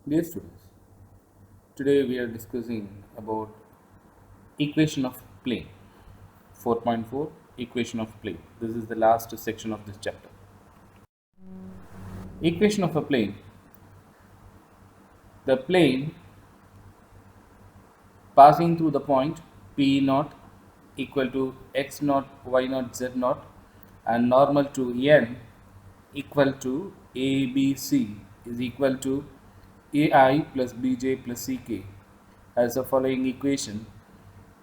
Dear students, today we are discussing about equation of plane 4.4 equation of plane. This is the last section of this chapter. Equation of a plane. The plane passing through the point P naught equal to x naught, y naught, z naught and normal to n equal to ABC is equal to AI plus BJ plus CK as the following equation: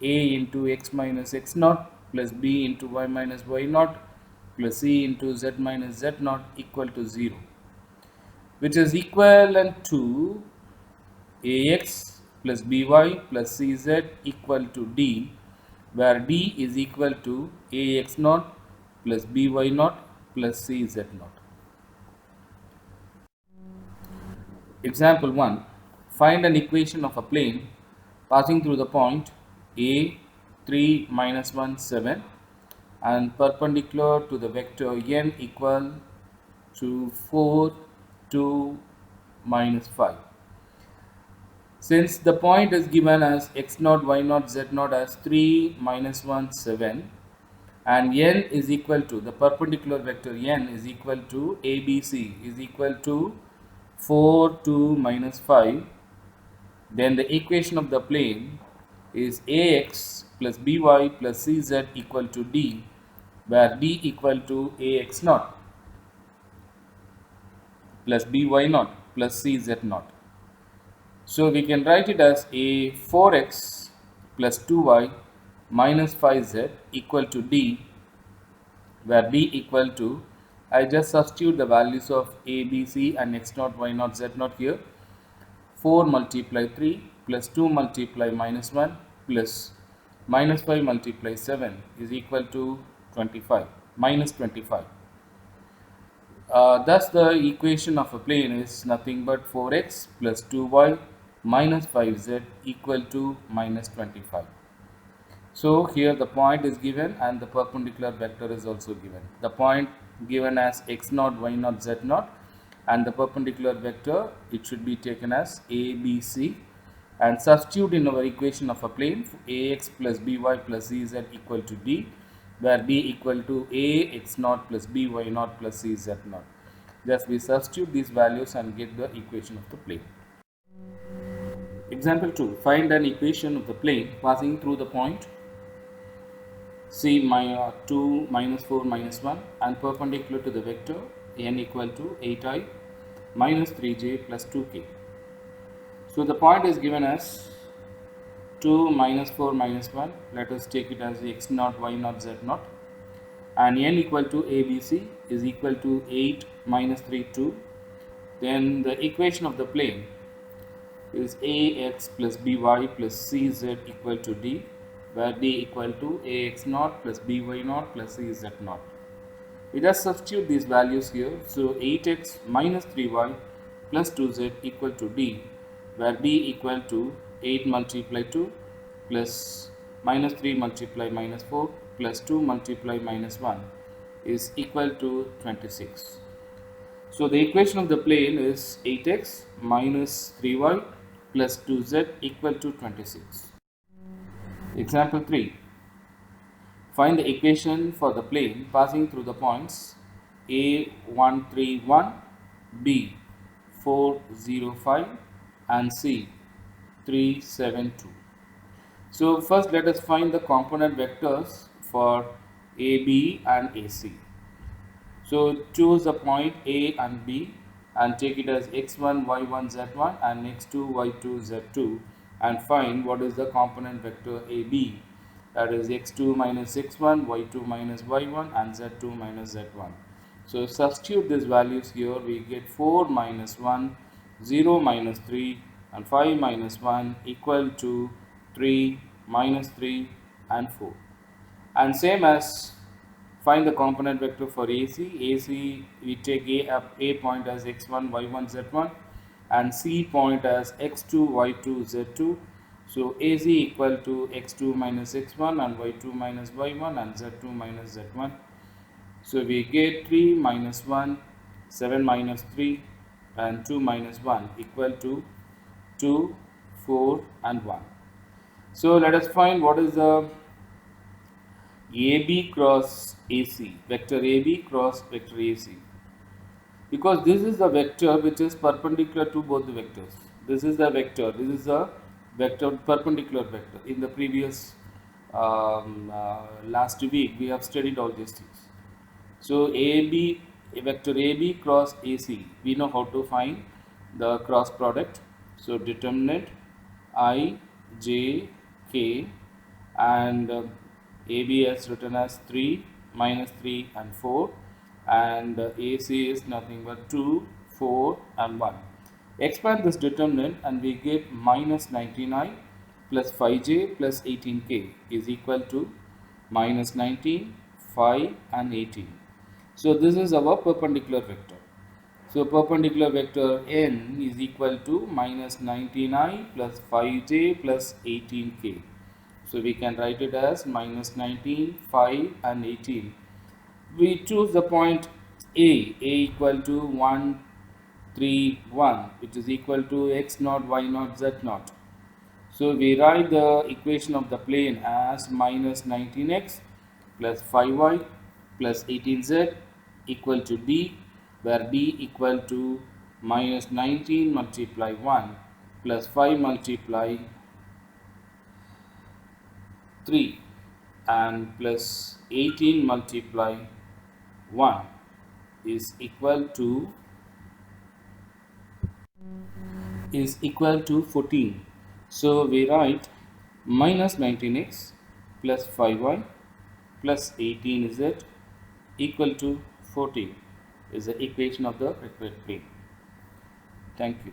a into x minus x naught plus b into y minus y naught plus c into z minus z naught equal to 0, which is equivalent to ax plus by plus cz equal to d, where d is equal to ax naught plus by naught plus cz naught. Example 1. Find an equation of a plane passing through the point A 3 minus 1 7 and perpendicular to the vector n equal to 4 2 minus 5. Since the point is given as x naught, y naught, z naught as 3 minus 1 7 and n is equal to the perpendicular vector n is equal to ABC is equal to 4 2 minus 5, then the equation of the plane is ax plus by plus cz equal to d, where d equal to ax naught plus by naught plus cz naught. So we can write it as a 4x plus 2y minus 5z equal to d, where d equal to, I just substitute the values of a, b, c and x naught, y naught, z naught here. 4 multiply 3 plus 2 multiply minus 1 plus minus 5 multiply 7 is equal to 25 minus 25. Thus the equation of a plane is nothing but 4x plus 2y minus 5z equal to minus 25. So here the point is given and the perpendicular vector is also given. The point given as x naught, y naught, z naught, and the perpendicular vector, it should be taken as a, b, c, and substitute in our equation of a plane ax plus by plus cz equal to d, where d equal to a x naught plus by naught plus cz naught. Just we substitute these values and get the equation of the plane. Example 2. Find an equation of the plane passing through the point C 2 minus 4 minus 1 and perpendicular to the vector n equal to 8i minus 3j plus 2k. So the point is given as 2 minus 4 minus 1. Let us take it as x naught, y naught, z naught, and n equal to ABC is equal to 8 minus 3 2. Then the equation of the plane is ax plus by plus cz equal to d, where d equal to ax naught plus by naught plus cz naught. We just substitute these values here. So 8x minus 3y plus 2z equal to d, where d equal to 8 multiply 2 plus minus 3 multiply minus 4 plus 2 multiply minus 1 is equal to 26. So the equation of the plane is 8x minus 3y plus 2z equal to 26. Example 3. Find the equation for the plane passing through the points A131, B405 and C372. So first let us find the component vectors for AB and AC. So choose the point A and B and take it as x1, y1, z1 and x2, y2, z2 and find what is the component vector AB, that is x2 minus x1, y2 minus y1 and z2 minus z1. So substitute these values here, we get 4 minus 1, 0 minus 3 and 5 minus 1 equal to 3 minus 3 and 4. And same as find the component vector for AC. AC we take A point as x1, y1, z1 and C point as x2, y2, z2. So AC equal to x2 minus x1 and y2 minus y1 and z2 minus z1. So we get 3 minus 1, 7 minus 3 and 2 minus 1 equal to 2, 4 and 1. So let us find what is the AB cross AC, vector AB cross vector AC, because this is the vector which is perpendicular to both the vectors. This is the vector perpendicular vector. In the previous last week we have studied all these things. So AB, vector AB cross AC, we know how to find the cross product. So determinant I, J, K, and AB is written as 3, minus 3 and 4, and AC is nothing but 2, 4 and 1. Expand this determinant and we get minus 99 plus 5j plus 18k is equal to minus 19, 5 and 18. So this is our perpendicular vector. So perpendicular vector n is equal to minus 99 plus 5j plus 18k. So we can write it as minus 19, 5 and 18. We choose the point A equal to 1, 3, 1, which is equal to x naught, y naught, z naught. So we write the equation of the plane as minus 19x plus 5y plus 18z equal to d, where d equal to minus 19 multiply 1 plus 5 multiply 3 and plus 18 multiply 1 is equal to 14. So we write minus 19x plus 5y plus 18z equal to 14 is the equation of the required plane. Thank you.